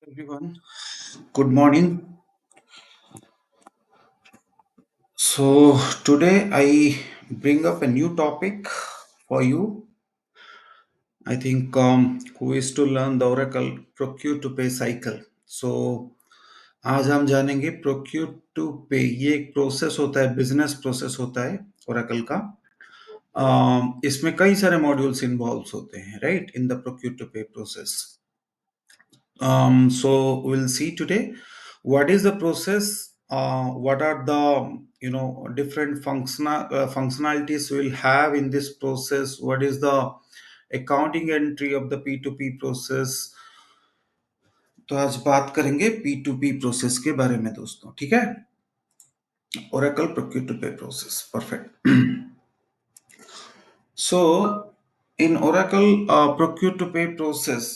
Everyone, good morning. So, today I bring up a new topic for you. I think who is to learn the Oracle procure to pay cycle. So, आज हम जानेंगे procure to pay ये एक process होता है business process होता है Oracle का इसमें कई सारे मॉड्यूल्स इन्वॉल्व होते हैं right in the procure to pay process. So we'll see today what is the process, what are the different functionalities we'll have in this process, what is the accounting entry of the P2P process. तो आज बात करेंगे P2P process के बारे में दोस्तों ठीक है Oracle procure to pay process perfect. So in Oracle procure to pay process,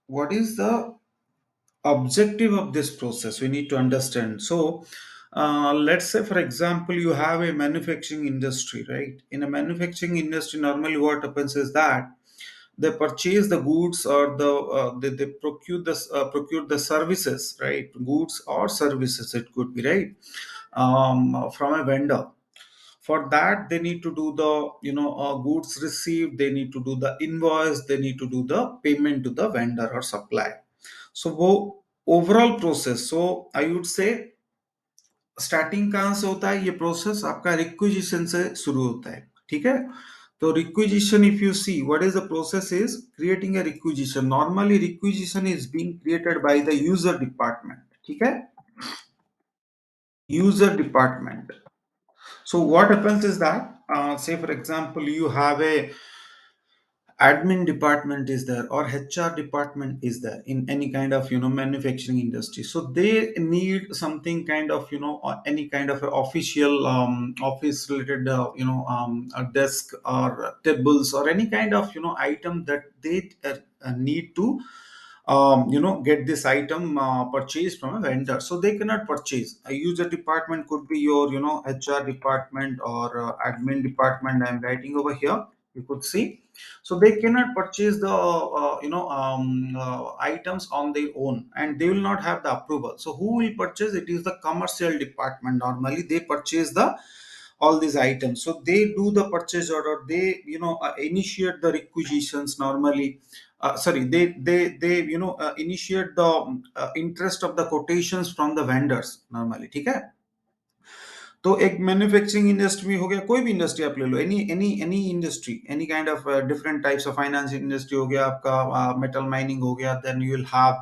what is the objective of this process we need to understand. So let's say for example you have a manufacturing industry, right? In a manufacturing industry normally what happens is that they purchase the goods or they procure the services, right? Goods or services it could be, right? From a vendor. For that they need to do the goods received, they need to do the invoice, they need to do the payment to the vendor or supplier. So वो overall process, so I would say starting कहाँ से होता है ये process आपका requisition से शुरू होता है ठीक है. तो requisition if you see what is the process is creating a requisition. Normally requisition is being created by the user department ठीक है user department. So what happens is that say for example you have a admin department is there or HR department is there in any kind of manufacturing industry. So they need something kind of any kind of a official office related a desk or tables or any kind of item that they need to get this item purchased from a vendor. So they cannot purchase. A user department could be your HR department or admin department. I'm writing over here, you could see. So they cannot purchase the items on their own and they will not have the approval. So who will purchase? It is the commercial department. Normally they purchase the all these items, so they do the purchase order, they initiate the requisitions normally. Sorry, they initiate the interest of the quotations from the vendors normally ठीक है. तो एक manufacturing industry में हो गया, कोई भी industry आप ले लो, any any any industry, any kind of different types of finance industry हो गया आपका, मेटल माइनिंग हो गया, then you will have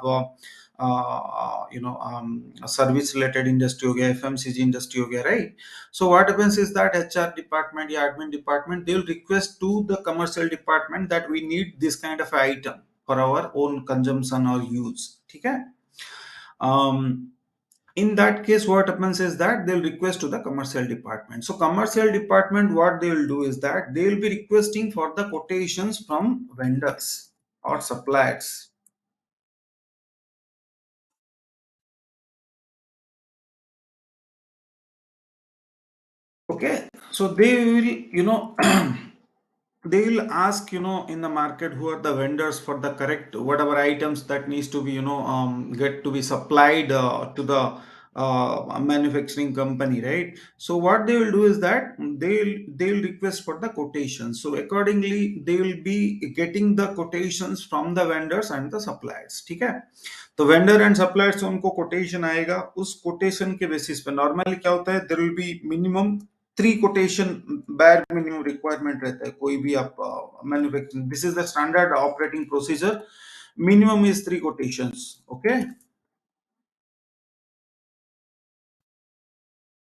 service related industry हो गया, एफएमसीजी इंडस्ट्री हो गया, right. So what happens is that HR department या admin department they will request to the commercial department that we need this kind of item for our own consumption और use ठीक है. In that case what happens is that they'll request to the commercial department. So commercial department what they will do is that they will be requesting for the quotations from vendors or suppliers. Okay, so they will they will ask in the market who are the vendors for the correct whatever items that needs to be get to be supplied to the manufacturing company, right. So what they will do is that they'll request for the quotations, so accordingly they will be getting the quotations from the vendors and the suppliers ठीक है. तो vendor and supplier से उनको quotation आएगा, उस quotation के basis पे normally क्या होता है, there will be minimum 3 quotation, bare minimum requirement रहता है कोई भी आप manufacturing, this is the standard operating procedure, minimum is 3 quotations. Okay,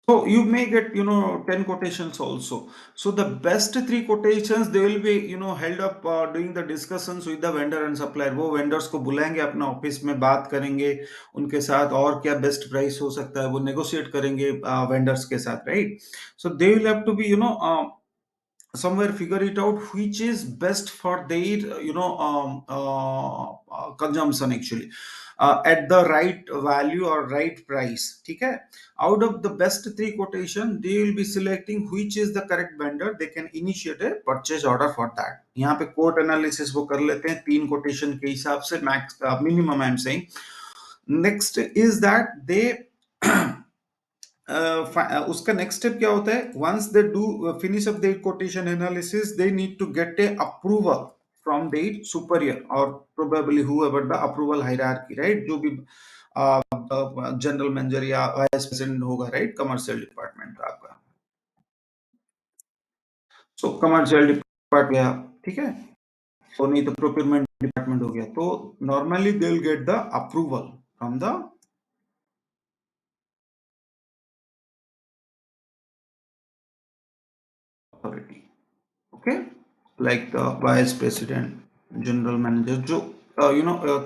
so you may get 10 quotations also. So the best 3 quotations they will be held up doing the discussions with the vendor and supplier. वो vendors को बुलाएंगे अपना office में, बात करेंगे उनके साथ और क्या बेस्ट प्राइस हो सकता है वो नेगोशिएट करेंगे vendors के साथ, right. So they will have to be somewhere figure it out which is best for their consumption actually, at the right value or right price ठीक है. Out of the best 3 quotation they will be selecting which is the correct vendor, they can initiate a purchase order for that. यहाँ पे coat analysis वो कर लेते हैं 3 quotation के हिसाब से, max minimum I am saying Next is that they उसका नेक्स्ट स्टेप क्या होता है, once they do finish up their quotation analysis they need to get a approval from their superior और probably whoever the approval hierarchy, right, जो भी general manager या vice president होगा, right, commercial department का आपका। सो कमर्शियल डिपार्टमेंट गया, ठीक है, तो नहीं तो प्रोक्योरमेंट डिपार्टमेंट हो गया, तो normally they will get the approval from the authority, okay, like the vice president, general manager, जो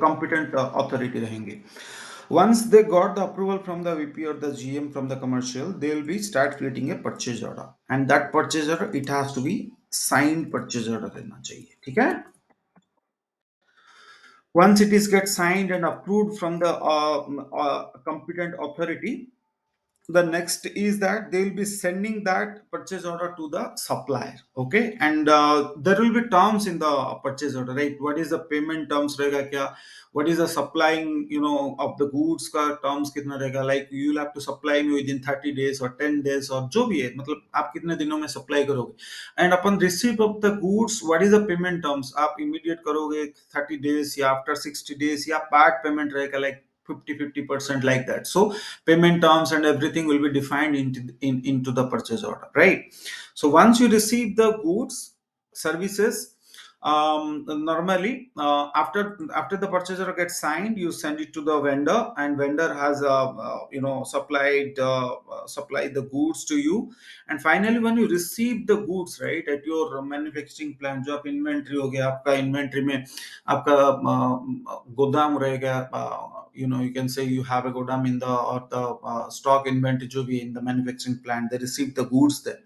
competent authority रहेंगे. Once they got the approval from the VP or the GM from the commercial, they will be start creating a purchase order, and that purchase order it has to be signed purchase order रहना चाहिए, ठीक है. Once it is get signed and approved from the competent authority, the next is that they will be sending that purchase order to the supplier, okay, and there will be terms in the purchase order, right, what is the payment terms रहेगा क्या, what is the supplying of the goods का terms कितना रहेगा, like you will have to supply me within 30 days or 10 days और जो भी है, मतलब आप कितने दिनों में supply करोगे, and upon receipt of the goods what is the payment terms, आप immediate करोगे 30 days या after 60 days या part payment रहेगा, like 50% like that. So payment terms and everything will be defined into the purchase order, right? So once you receive the goods, services, normally after the purchase order gets signed, you send it to the vendor, and vendor has supplied the goods to you, and finally when you receive the goods, right, at your manufacturing plant, जो आप inventory हो गया आपका, inventory में आपका गोदाम रहेगा, you can say you have a godam in the or the stock inventory जो भी in the manufacturing plant, they receive the goods there.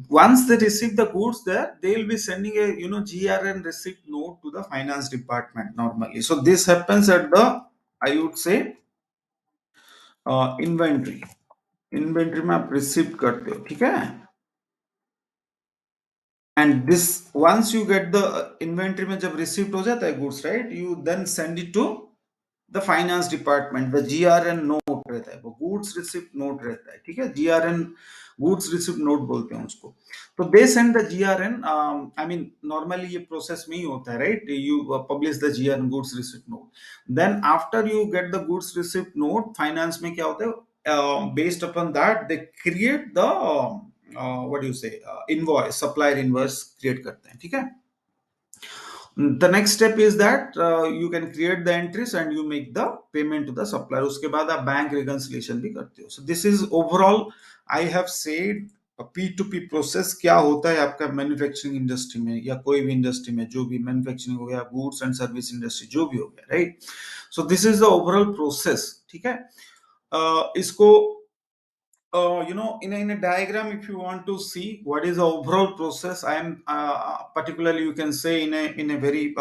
Once they receive the goods there, they will be sending a GRN receipt note to the finance department normally. So this happens at the, I would say, inventory. Inventory में आप receive करते हो, ठीक है, and this once you get the inventory में जब receive हो जाता है goods, right, you then send it to the finance department, the GRN note रहता है, वो गुड्स रिसिप्ट नोट रहता है, ठीक है, जीआरएन गुड्स रिसिप्ट नोट बोलते हैं उसको. तो they send the GRN, I mean normally ये प्रोसेस में ही होता है, right, you publish the GRN goods receipt note, then after you get the goods receipt note, finance में क्या होता है, based upon that they create the what do you say invoice, supplier invoice create करते हैं, ठीक है. The next step is that you can create the entries and you make the payment to the supplier. उसके बाद आप bank reconciliation भी करते हो. So this is overall I have said P2P process क्या होता है आपका मैन्युफैक्चरिंग इंडस्ट्री में या कोई भी इंडस्ट्री में, जो भी मैन्युफैक्चरिंग हो गया, गुड्स एंड सर्विस इंडस्ट्री जो भी हो गया, right. So this is the overall process, ठीक है. इसको in a diagram, if you want to see what is the overall process, I am particularly, you can say, in a very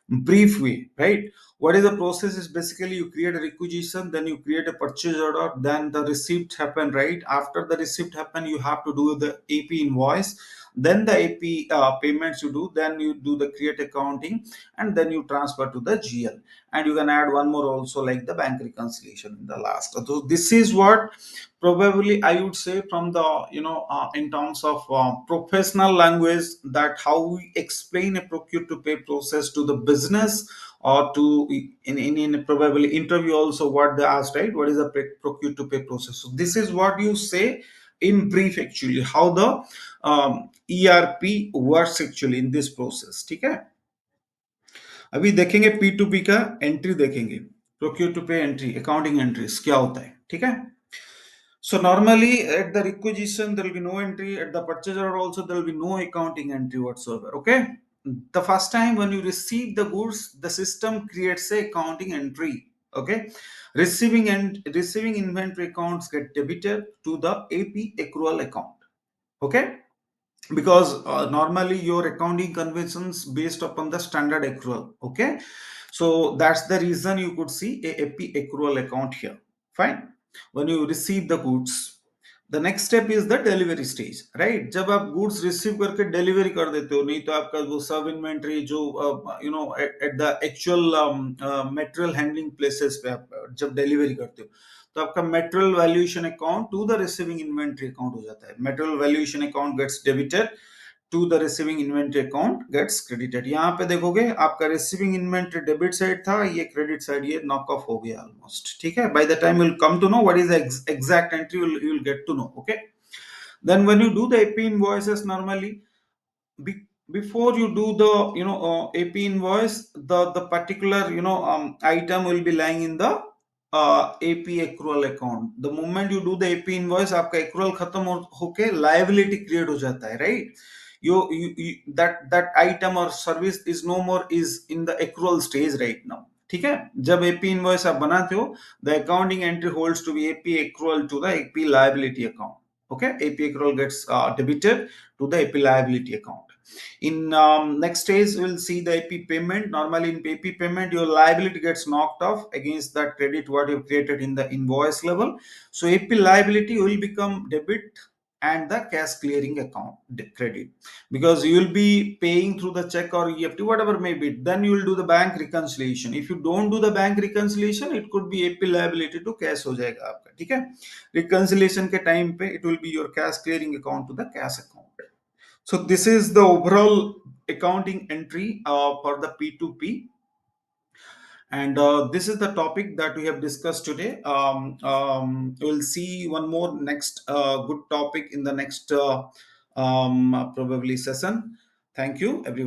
brief way, right. What is the process is basically you create a requisition, then you create a purchase order, then the receipt happen, right. After the receipt happen, you have to do the AP invoice, then the AP payments you do, then you do the create accounting, and then you transfer to the GL, and you can add one more also, like the bank reconciliation in the last. So this is what probably I would say from the in terms of professional language, that how we explain a procure to pay process to the business, or to in probably interview also, what they asked, right, what is the procure to pay process. So this is what you say in brief, actually, how the ERP works actually in this process, ठीक है. अभी देखेंगे P2P का entry, देखेंगे procure to पे entry, accounting entries क्या होता है, ठीक है. So normally at the requisition there will be no entry, at the purchase order also there will be no accounting entry whatsoever, okay. The first time when you receive the goods, the system creates a accounting entry, okay. Receiving inventory accounts get debited to the AP accrual account, okay, because normally your accounting conventions based upon the standard accrual, okay. So that's the reason you could see a AP accrual account here, fine. When you receive the goods, the next step is the delivery stage, right? जब आप goods receive करके delivery कर देते हो, नहीं तो आपका वो सब इन्वेंट्री जो at the actual material handling places पे आप जब डिलीवरी करते हो, तो आपका material valuation account to the receiving inventory account हो जाता है। Material valuation account gets debited to the receiving inventory account gets credited. यहाँ पे देखोगे आपका रिसीविंग इन्वेंट्री डेबिट साइड था, ये क्रेडिट साइड ये नॉक ऑफ हो गया ऑलमोस्ट, ठीक है? By the time you'll come to know what is the exact entry, you'll get to know, okay? Then when you do the AP invoices normally, before you do the AP invoice, the particular item will be lying in the AP accrual account. The moment you do the AP invoice, आपका accrual खत्म होके liability create हो जाता है, right? That item or service is no more is in the accrual stage right now, ठीक है? जब AP invoice आप बनाते हो, the accounting entry holds to be AP accrual to the AP liability account. Okay, AP accrual gets debited to the AP liability account. In next stage, we'll see the AP payment. Normally, in AP payment, your liability gets knocked off against that credit what you've created in the invoice level. So AP liability will become debit and the cash clearing account credit, because you will be paying through the check or EFT, whatever may be. Then you will do the bank reconciliation. If you don't do the bank reconciliation, it could be AP liability to cash हो जाएगा आपका, ठीक है? Reconciliation के time पे it will be your cash clearing account to the cash account. So this is the overall accounting entry for the P2P, and this is the topic that we have discussed today. We'll see one more next good topic in the next probably session. Thank you, everyone.